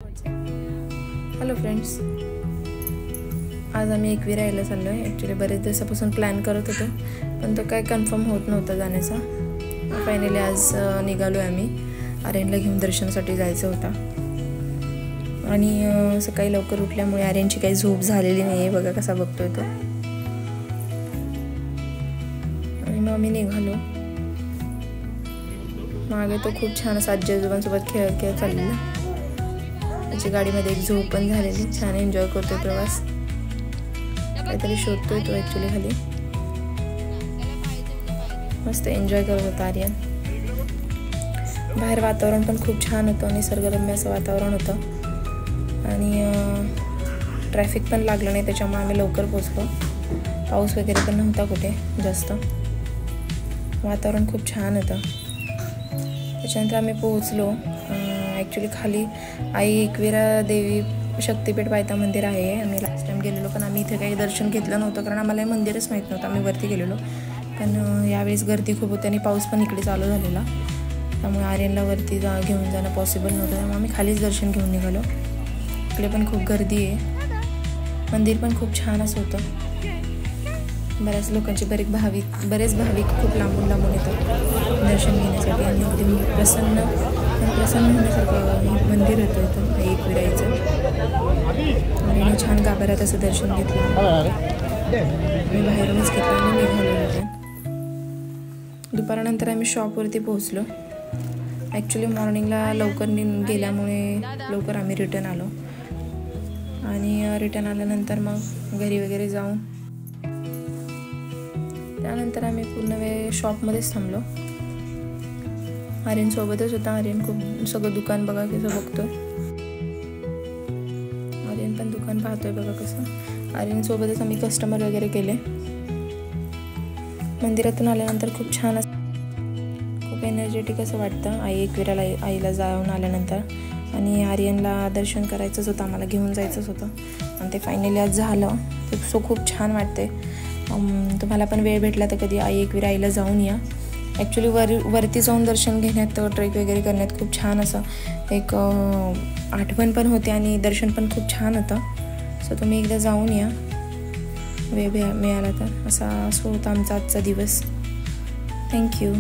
Hello friends, आज आम्ही एकविरा यायला चाललो आहे. ॲक्च्युली बरेच दिवसापासून प्लॅन करत होतो, पण तो काय कन्फर्म होत नव्हता जाण्याचा. फायनली आज निघालो आहे आम्ही. आर्यनला घेऊन दर्शनासाठी जायचं होता आणि सकाळी लवकर उठल्यामुळे आर्यनची काही झोप झालेली नाही आहे. बघा कसा बघतोय तो. आणि मग आम्ही निघालो. मागे तो खूप छान असा आजी आजोबांसोबत खेळत खेळत चाललेला. त्याची गाडीमध्ये एक झोप पण झालेली. छान एन्जॉय करतोय प्रवास. काहीतरी शोधतोय तो ॲक्च्युली खाली. मस्त एन्जॉय करत होता आर्यन. बाहेर वातावरण पण खूप छान होतं, निसर्गरम्य असं वातावरण होतं आणि ट्रॅफिक पण लागलं नाही, त्याच्यामुळे आम्ही लवकर पोचलो. पाऊस वगैरे पण नव्हता कुठे जास्त. वातावरण खूप छान होतं. त्याच्यानंतर आम्ही पोहोचलो. ॲक्च्युली खाली आई एकविरा देवी शक्तिपीठ पायथा मंदिर आहे. आम्ही लास्ट टाइम गेलेलो, पण आम्ही इथे काही दर्शन घेतलं नव्हतं कारण आम्हाला हे मंदिरच माहीत नव्हतं. आम्ही वरती गेलेलो, पण यावेळेस गर्दी खूप होती आणि पाऊस पण इकडे चालू झालेला, त्यामुळे आर्यनला वरती घेऊन जाणं पॉसिबल नव्हतं. त्यामुळे आम्ही खालीच दर्शन घेऊन निघालो. इकडे पण खूप गर्दी आहे. मंदिर पण खूप छान असं होतं. बऱ्याच लोकांचे बरेच भाविक खूप लांबून येतात दर्शन घेण्यासाठी आणि अगदी प्रसन्न होण्यासारखं मंदिर होतं इथं एकविराईचं. आणि छान गाभाऱ्यात असं दर्शन घेतलं. मी बाहेरूनच घेतलं आणि निघालो होते. दुपारानंतर आम्ही शॉपवरती पोहोचलो. ॲक्च्युली मॉर्निंगला लवकर गेल्यामुळे लवकर आम्ही रिटर्न आलो आणि रिटर्न आल्यानंतर मग घरी वगैरे जाऊन त्यानंतर आम्ही पूर्ण वेळ शॉपमध्येच थांबलो. आर्यन सोबतच होता. आर्यन खूप सगळं दुकान बघा कसं बघतोय. आर्यन पण दुकान पाहतोय बघा कसं. आर्यन सोबतच आम्ही कस्टमर वगैरे केले. मंदिरातून आल्यानंतर खूप छान खूप एनर्जेटिक असं वाटतं. आईला जाऊन आल्यानंतर. आणि आर्यनला दर्शन करायचंच होतं, आम्हाला घेऊन जायचंच होतं आणि ते फायनली आज झालं. ते खूप छान वाटते. तुम्हाला पण वेळ भेटला तर कधी एकविरा आईला जाऊन या. ॲक्च्युली वरती जाऊन दर्शन घेण्यात, ट्रेक वगैरे करण्यात खूप छान असं एक आठवण पण होते आणि दर्शन पण खूप छान होतं. सो तुम्ही एकदा जाऊन या वेळ मिळाला तर. असं होता आमचा आजचा दिवस. थँक्यू.